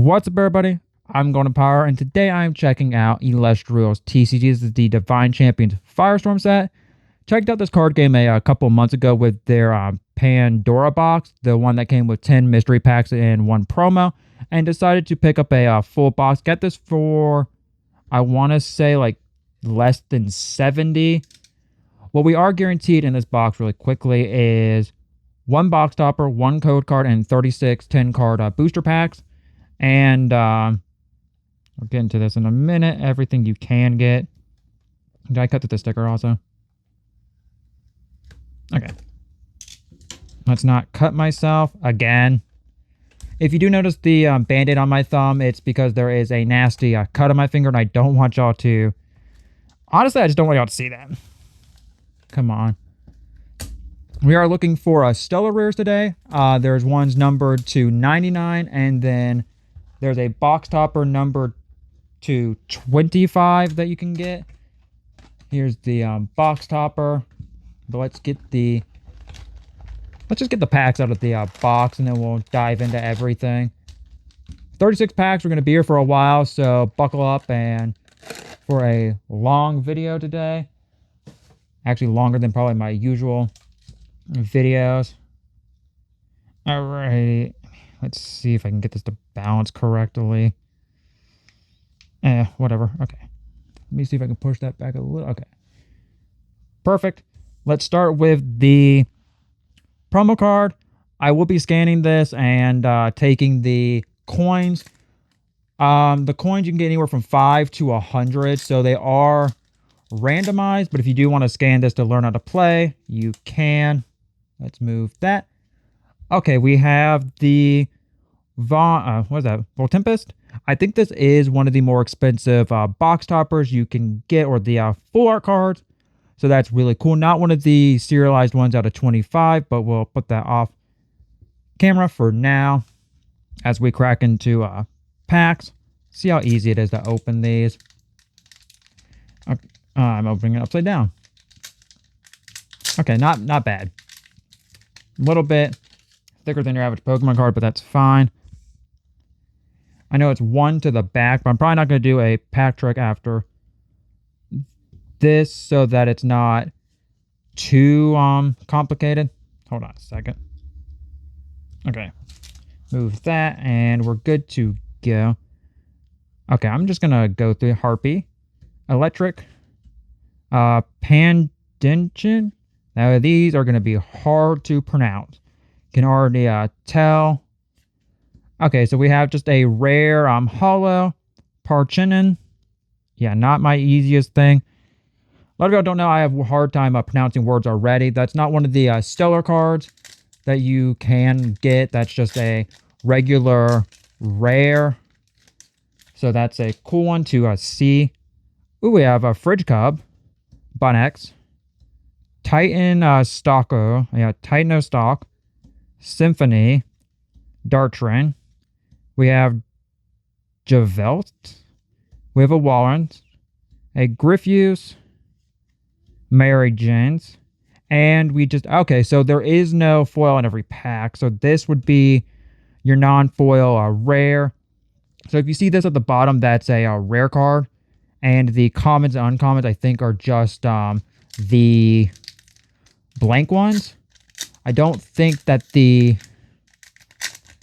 What's up, everybody? I'm going to Power, and today I'm checking out Elestrals TCG. This is the Divine Champions Firestorm set. Checked out this card game a couple months ago with their Pandora box, the one that came with 10 mystery packs and 1 promo, and decided to pick up a full box. Get this for, I want to say, like less than 70. What we are guaranteed in this box really quickly is 1 box topper, 1 code card, and 36 10 card booster packs. And I'll get into this in a minute. Everything you can get. Did I cut the sticker also? Okay. Let's not cut myself again. If you do notice the band-aid on my thumb, it's because there is a nasty cut on my finger, and I don't want y'all to... Honestly, I just don't want y'all to see that. Come on. We are looking for stellar rares today. There's ones numbered to 99, and then there's a box topper numbered to 25 that you can get. Here's the box topper. But let's just get the packs out of the box, and then we'll dive into everything. 36 packs. We're going to be here for a while, so buckle up and for a long video today. Actually, longer than probably my usual videos. All right. Let's see if I can get this to balance correctly. Whatever. Okay. Let me see if I can push that back a little. Okay. Perfect. Let's start with the promo card. I will be scanning this and taking the coins. The coins you can get anywhere from 5 to 100, so they are randomized, but if you do want to scan this to learn how to play, you can. Let's move that. Okay, we have the what is that? Voltempest? I think this is one of the more expensive box toppers you can get, or the full art cards. So that's really cool. Not one of the serialized ones out of 25, but we'll put that off camera for now as we crack into packs. See how easy it is to open these. Okay, I'm opening it upside down. Okay, not bad. A little bit thicker than your average Pokemon card, but that's fine. I know it's 1 to the back, but I'm probably not going to do a pack trick after this so that it's not too complicated. Hold on a second. Okay. Move that, and we're good to go. Okay, I'm just going to go through Harpy, Electric, Pandentian. Now, these are going to be hard to pronounce. Can already tell. Okay, so we have just a rare Hollow, Parchinin. Yeah, not my easiest thing. A lot of y'all don't know I have a hard time pronouncing words already. That's not one of the stellar cards that you can get. That's just a regular rare. So that's a cool one to see. Ooh, we have a Fridge Cub, Bunex, Titan Stalker, yeah, Titano Stalk, Symphony, Dartrin. We have Javelt. We have a Warrant, a Griffuse, Mary Janes, and we just, okay, so there is no foil in every pack, so this would be your non-foil rare. So if you see this at the bottom, that's a rare card, and the commons and uncommons, I think, are just the blank ones. I don't think that the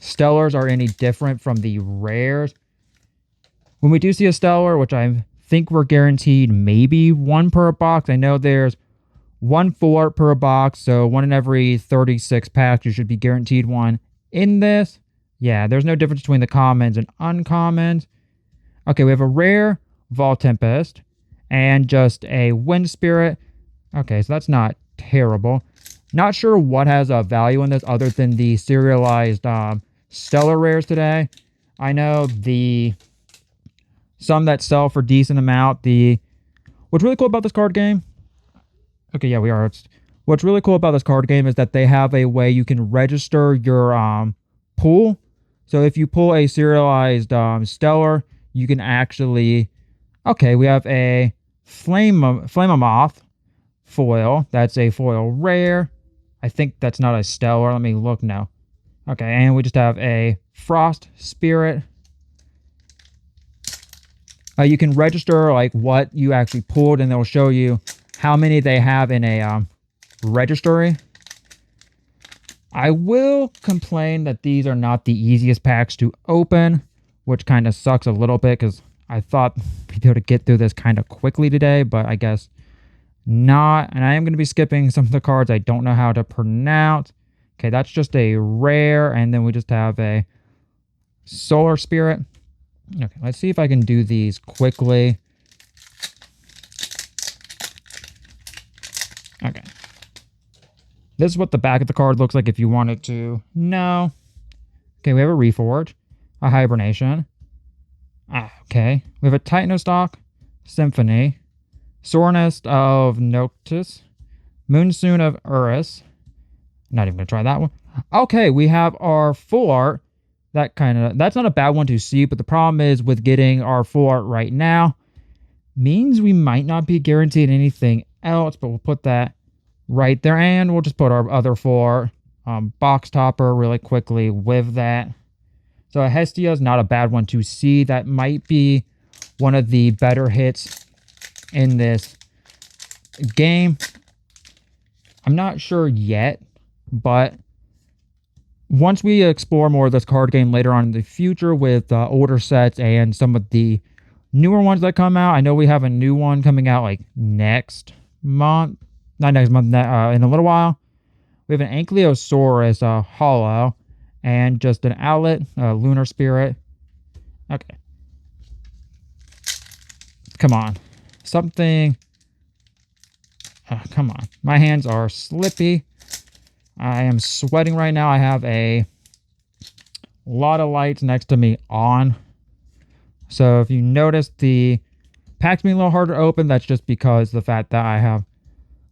stellars are any different from the rares. When we do see a stellar, which I think we're guaranteed maybe 1 per box. I know there's 1 full art per box, so 1 in every 36 packs. You should be guaranteed 1 in this. Yeah, there's no difference between the commons and uncommons. Okay, we have a rare Voltempest and just a Wind Spirit. Okay, so that's not terrible. Not sure what has a value in this other than the serialized stellar rares today. I know some that sell for decent amount. What's really cool about this card game? Okay, yeah, we are. What's really cool about this card game is that they have a way you can register your pool. So if you pull a serialized stellar, you can actually... Okay, we have a Flamemoth foil. That's a foil rare. I think that's not a stellar. Let me look now. Okay, and we just have a Frost Spirit, You can register like what you actually pulled, and they'll show you how many they have in a registry. I will complain that these are not the easiest packs to open, which kind of sucks a little bit because I thought we'd be able to get through this kind of quickly today, but I guess not. And I am going to be skipping some of the cards I don't know how to pronounce. Okay, that's just a rare, and then we just have a Solar Spirit. Okay, let's see if I can do these quickly. Okay. This is what the back of the card looks like if you wanted to know. Okay, we have a Reforge, a Hibernation. Okay, we have a Titanostock, Symphony, Sorenest of Noctis, Moonsoon of Urus. Not even gonna try that one. Okay, we have our full art. That's not a bad one to see, but the problem is with getting our full art right now means we might not be guaranteed anything else, but we'll put that right there, and we'll just put our other full art box topper really quickly with that. So Hestia is not a bad one to see. That might be one of the better hits in this game. I'm not sure yet, but once we explore more of this card game later on in the future with older sets and some of the newer ones that come out, I know we have a new one coming out like next month. Not next month, in a little while. We have an Ankylosaurus hollow and just an outlet, Lunar Spirit. Okay. Come on. Something. Come on. My hands are slippy. I am sweating right now. I have a lot of lights next to me on. So if you notice the pack's being a little harder to open, that's just because of the fact that I have a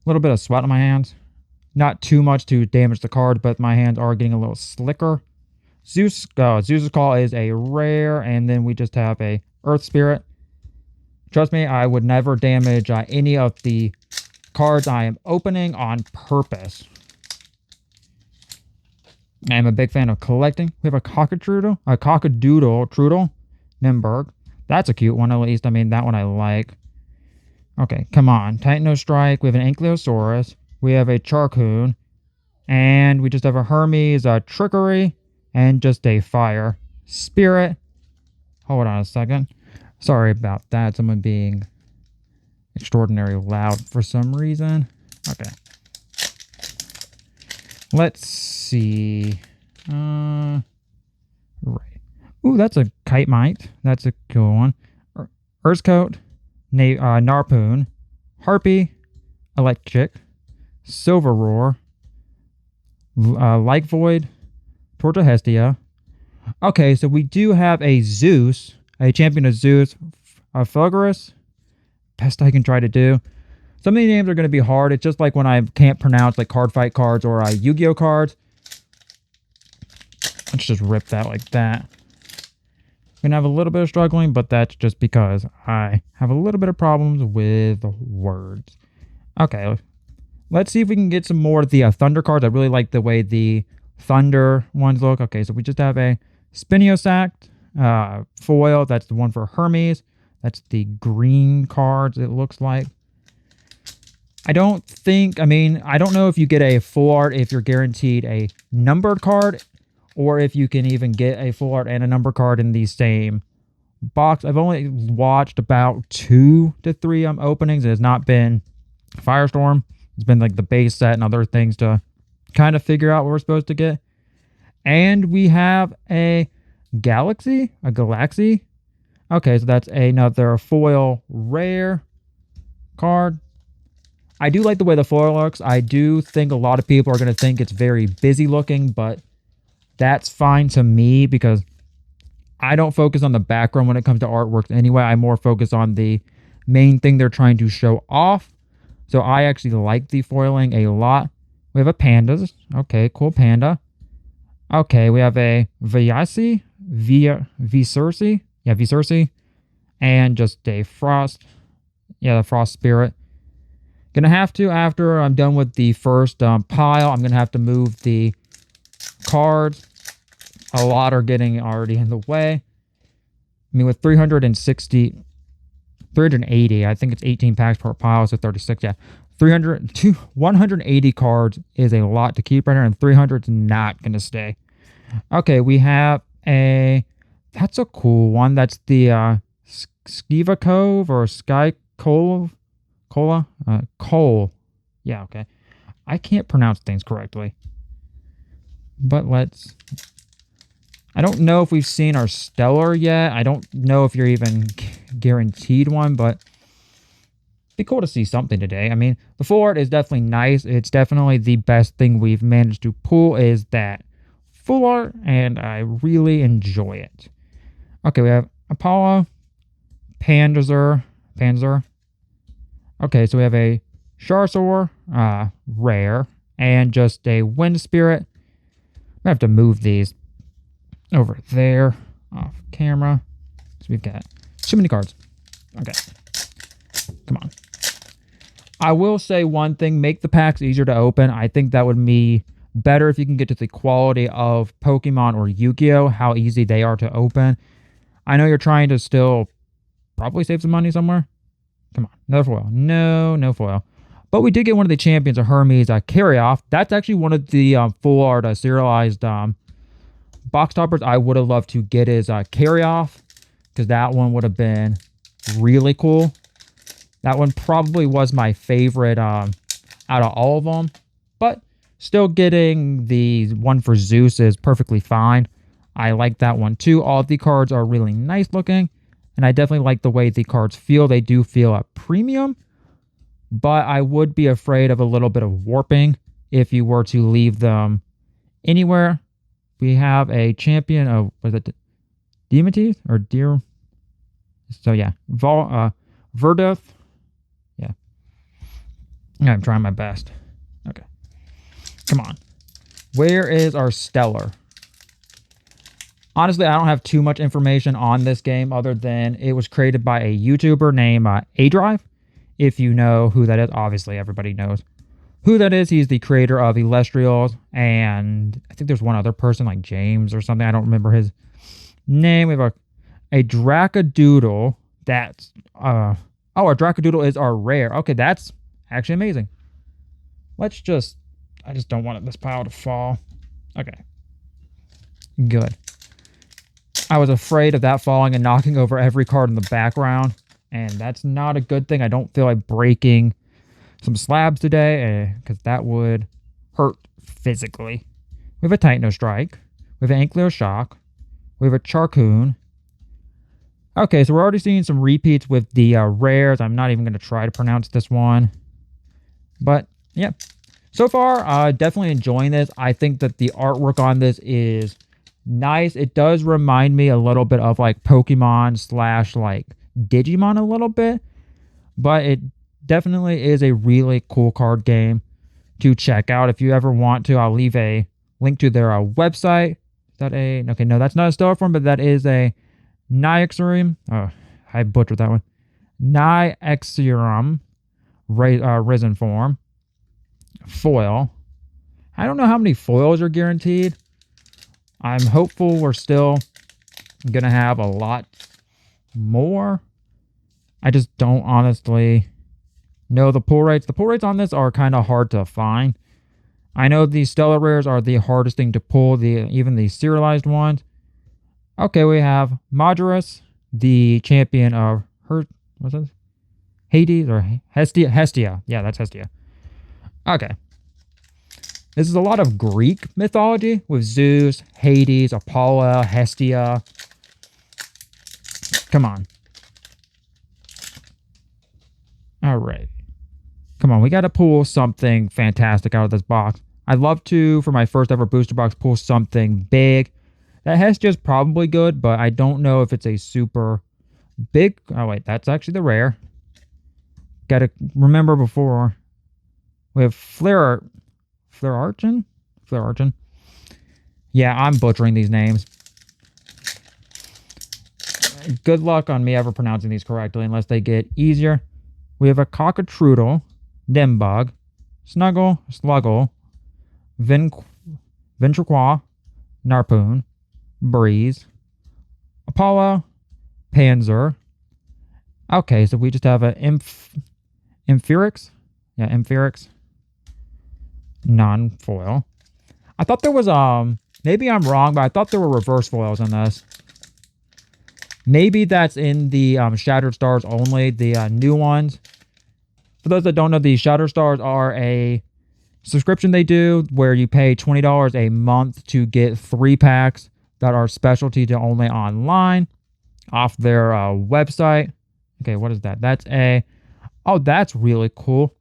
little bit of sweat on my hands. Not too much to damage the card, but my hands are getting a little slicker. Zeus's Call is a rare, and then we just have a Earth Spirit. Trust me, I would never damage any of the cards I am opening on purpose. I'm a big fan of collecting. We have a Cockadoodle Nimberg. That's a cute one, at least. I mean, that one I like. Okay, come on. Titano Strike. We have an Ankylosaurus. We have a Charcoon. And we just have a Hermes, a Trickery, and just a Fire Spirit. Hold on a second. Sorry about that. Someone being extraordinarily loud for some reason. Okay. Let's see. Right. Ooh, that's a Kite Mite. That's a cool one. Earthcoat, Narpoon, Harpy, Electric, Silver Roar, Like Void, Torta Hestia. Okay, so we do have a Zeus, a champion of Zeus, a Fulgurus. Best I can try to do. Some of these names are going to be hard. It's just like when I can't pronounce like card fight cards or Yu-Gi-Oh cards. Let's just rip that like that. I'm going to have a little bit of struggling, but that's just because I have a little bit of problems with words. Okay, let's see if we can get some more of the Thunder cards. I really like the way the Thunder ones look. Okay, so we just have a Spiniosact foil. That's the one for Hermes. That's the green cards, it looks like. I don't know if you get a full art if you're guaranteed a numbered card, or if you can even get a full art and a number card in the same box. I've only watched about 2 to 3 openings. It has not been Firestorm. It's been like the base set and other things to kind of figure out what we're supposed to get. And we have a Galaxy. Okay, so that's another foil rare card. I do like the way the foil looks. I do think a lot of people are going to think it's very busy looking, but that's fine to me because I don't focus on the background when it comes to artwork anyway. I more focus on the main thing they're trying to show off. So I actually like the foiling a lot. We have a Pandas. Okay, cool panda. Okay, we have a Visersi. Yeah, Visersi. And just a Frost. Yeah, the Frost Spirit. Gonna have to, after I'm done with the first pile, I'm gonna have to move the cards. A lot are getting already in the way. I mean, with 360 380. I think it's 18 packs per pile, so 36. Yeah. 180 cards is a lot to keep right here, and 300 is not going to stay. Okay, we have a... That's a cool one. That's the Skiva Cove or Sky Cove? Cola? Cole. Yeah, okay. I can't pronounce things correctly. But let's... I don't know if we've seen our Stellar yet. I don't know if you're even guaranteed one, but it'd be cool to see something today. I mean, the full art is definitely nice. It's definitely the best thing we've managed to pull is that full art, and I really enjoy it. Okay, we have Apollo, Panzer. Okay, so we have a Charizard, rare, and just a Wind Spirit. I have to move these over there off camera. So we've got too many cards. Okay. Come on. I will say one thing, make the packs easier to open. I think that would be better if you can get to the quality of Pokemon or Yu-Gi-Oh! How easy they are to open. I know you're trying to still probably save some money somewhere. Come on. Another foil. No foil. But we did get one of the champions of Hermes carry-off. That's actually one of the full art serialized box toppers I would have loved to get is carry-off, because that one would have been really cool. That one probably was my favorite out of all of them, but still getting the one for Zeus is perfectly fine. I like that one too. All of the cards are really nice looking, and I definitely like the way the cards feel. They do feel a premium, but I would be afraid of a little bit of warping if you were to leave them anywhere. We have a champion of, was it Demetes or Deer? So yeah, Verdeth. Yeah. I'm trying my best. Okay. Come on. Where is our Stellar? Honestly, I don't have too much information on this game other than it was created by a YouTuber named A-Drive. If you know who that is, obviously everybody knows who that is. He's the creator of Elestrals, and I think there's one other person like James or something. I don't remember his name. We have a Dracadoodle. That's a Dracadoodle is our rare. Okay, that's actually amazing. I just don't want this pile to fall. Okay. Good. I was afraid of that falling and knocking over every card in the background, and that's not a good thing. I don't feel like breaking some slabs today, because that would hurt physically. We have a Titano Strike. We have an Ankylo Shock. We have a Charcoon. Okay, so we're already seeing some repeats with the rares. I'm not even going to try to pronounce this one. But, yeah. So far, definitely enjoying this. I think that the artwork on this is nice. It does remind me a little bit of like Pokemon / like Digimon a little bit. But it definitely is a really cool card game to check out. If you ever want to, I'll leave a link to their website. Is that a... Okay, no, that's not a Stellar form, but that is a Nyaxarim. Oh, I butchered that one. Nyaxarim Risen form. Foil. I don't know how many foils are guaranteed. I'm hopeful we're still going to have a lot more. I just don't honestly know the pull rates. The pull rates on this are kind of hard to find. I know these Stellar Rares are the hardest thing to pull, even the serialized ones. Okay, we have Madras, the champion of what's this? Hades or Hestia? Hestia. Yeah, that's Hestia. Okay. This is a lot of Greek mythology with Zeus, Hades, Apollo, Hestia. Come on. All right. Come on, we got to pull something fantastic out of this box. I'd love to, for my first ever booster box, pull something big. That Hestia is probably good, but I don't know if it's a super big... Oh, wait, that's actually the rare. Got to remember before. We have Flare Archon? Flare Archon. Yeah, I'm butchering these names. Good luck on me ever pronouncing these correctly unless they get easier. We have a Cockatroodle, Nimbug, Snuggle, Sluggle, Ventriqua, Narpoon, Breeze, Apollo, Panzer. Okay, so we just have a Amphirix. Yeah, Amphirix. Non-foil. I thought there was, maybe I'm wrong, but I thought there were reverse foils in this. Maybe that's in the Shattered Stars only, the new ones. For those that don't know, the Shattered Stars are a subscription they do where you pay $20 a month to get 3 packs that are specialty to only online off their website. Okay, what is that? That's a... Oh, that's really cool.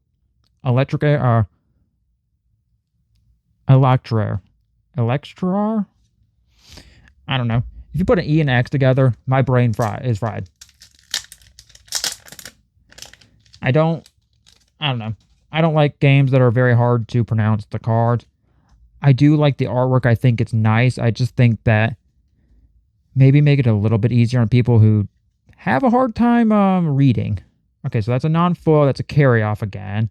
Electrar? Electrar? I don't know. If you put an E and X together, my brain is fried. I don't know. I don't like games that are very hard to pronounce the cards. I do like the artwork. I think it's nice. I just think that maybe make it a little bit easier on people who have a hard time reading. Okay, so that's a non-foil. That's a carry-off again.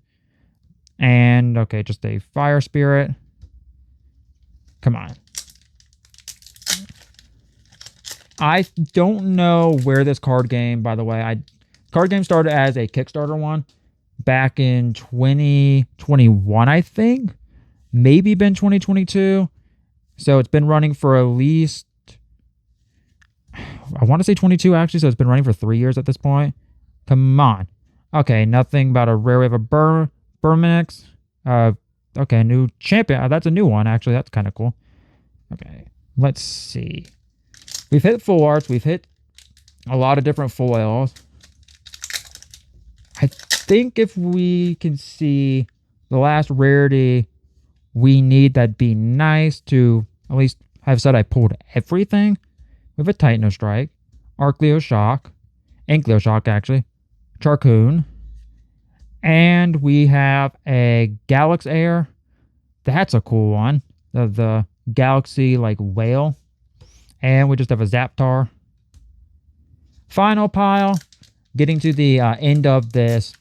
And, okay, just a Fire Spirit. Come on. I don't know where this card game, by the way. Card game started as a Kickstarter one back in 2021, I think. Maybe been 2022. So it's been running for at least... I want to say 22, actually. So it's been running for 3 years at this point. Come on. Okay, nothing about a rare wave of Burmanix. Okay, new champion. That's a new one, actually. That's kind of cool. Okay, let's see. We've hit full arts. We've hit a lot of different foils. I think if we can see the last rarity we need, that'd be nice to at least have said I pulled everything. We have a Titano Strike, Arcleo Shock, Ankylo Shock actually, Charcoon, and we have a Galax Air. That's a cool one. The Galaxy like whale. And we just have a Zaptar. Final pile. Getting to the end of this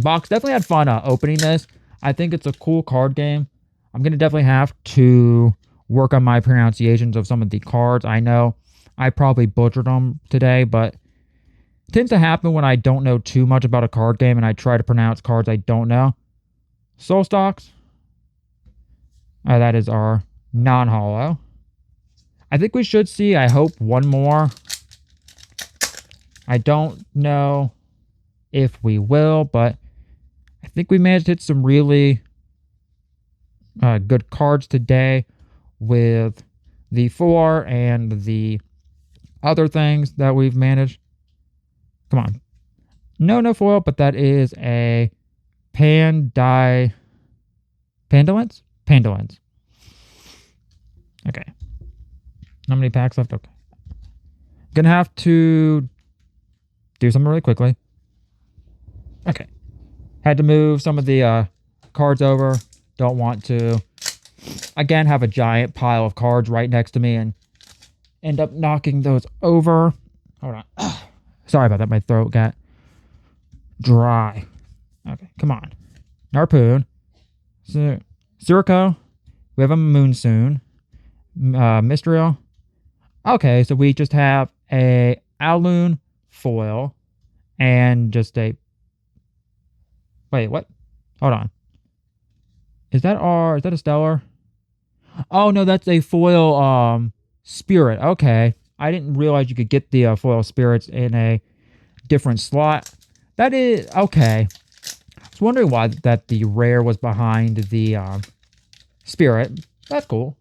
box. Definitely had fun opening this. I think it's a cool card game. I'm going to definitely have to work on my pronunciations of some of the cards. I know I probably butchered them today, but it tends to happen when I don't know too much about a card game and I try to pronounce cards I don't know. Soul Stocks. That is our non-holo. I think we should see, I hope, one more. I don't know if we will, but I think we managed to hit some really good cards today with the 4 and the other things that we've managed. Come on. No foil, but that is a Pandolence? Pandolence. Okay. How many packs left? Okay. Gonna have to do something really quickly. Okay. Had to move some of the cards over. Don't want to, again, have a giant pile of cards right next to me and end up knocking those over. Hold on. Sorry about that. My throat got dry. Okay, come on. Narpoon. Sirocco. We have a Moonsoon. Mystriel. Okay, so we just have a Aloon foil and just a... Wait, what? Hold on. Is that a Stellar? Oh, no, that's a foil Spirit. Okay. I didn't realize you could get the foil Spirits in a different slot. That is... Okay. I was wondering why that the rare was behind the Spirit. That's cool.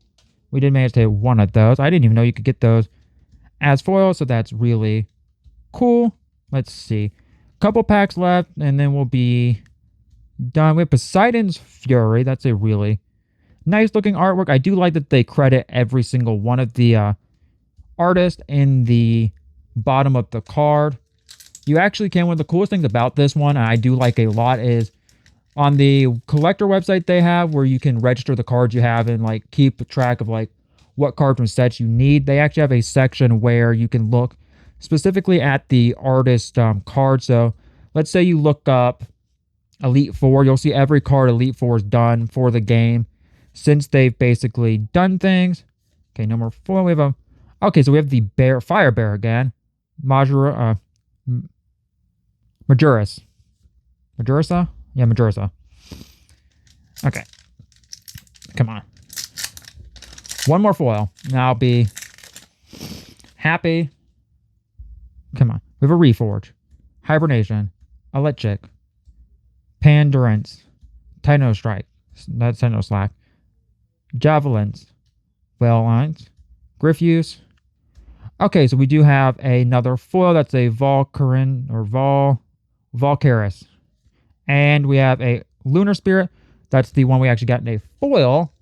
We did manage to hit one of those. I didn't even know you could get those as foil, so that's really cool. Let's see. Couple packs left, and then we'll be done. We have Poseidon's Fury. That's a really nice looking artwork. I do like that they credit every single one of the artists in the bottom of the card. You actually can. One of the coolest things about this one, and I do like a lot, is on the collector website they have where you can register the cards you have and like keep track of like what cards and sets you need. They actually have a section where you can look specifically at the artist card. So let's say you look up Elite Four, you'll see every card Elite Four is done for the game since they've basically done things. Okay, no more foil. We have okay, so we have the Fire Bear again. Majora, Majoris. Majorisa? Yeah, Majorisa. Okay. Come on. One more foil. And I'll be happy. Come on. We have a Reforge. Hibernation. Electric. Pandurance. Tino Strike. That's Tino Slack. Javelins. Whale Lines. Griffuse. Okay, so we do have another foil. That's a Valkyrin or Valkyris. And we have a Lunar Spirit. That's the one we actually got in a foil.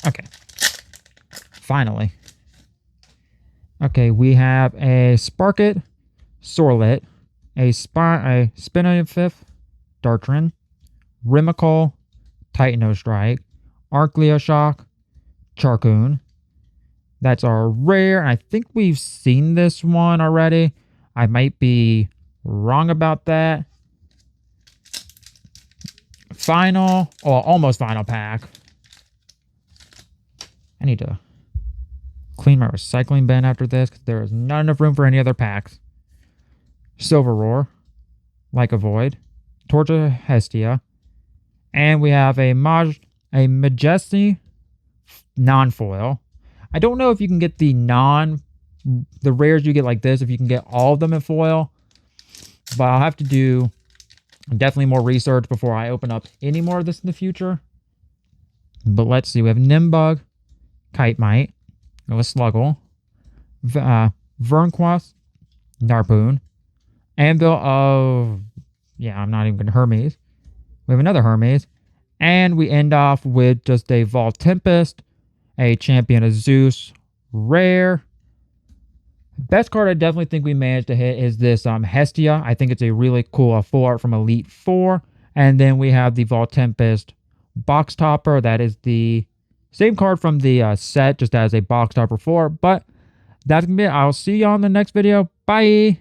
Okay. Finally. Okay, we have a Sparkit, Sorlet, a Spinifif, Dartrin, Rimical, Titano Strike, Arcleo Shock, Charcoon. That's our rare, and I think we've seen this one already. I might be wrong about that. Final, or almost final pack. I need to clean my recycling bin after this because there is not enough room for any other packs. Silver Roar, Like a Void, Torch of Hestia, and we have a Majesty non-foil. I don't know if you can get the rares you get like this, if you can get all of them in foil, but I'll have to do definitely more research before I open up any more of this in the future. But let's see, we have Nimbug, Kite Mite, we have a Sluggle, Vernquest, Narpoon, Anvil of, I'm not even going to Hermes. We have another Hermes, and we end off with just a Vol Tempest, a Champion of Zeus rare. Best card I definitely think we managed to hit is this Hestia. I think it's a really cool full art from Elite 4. And then we have the Vol Tempest box topper. That is the same card from the set, just as a box topper 4. But that's going to be it. I'll see you on the next video. Bye!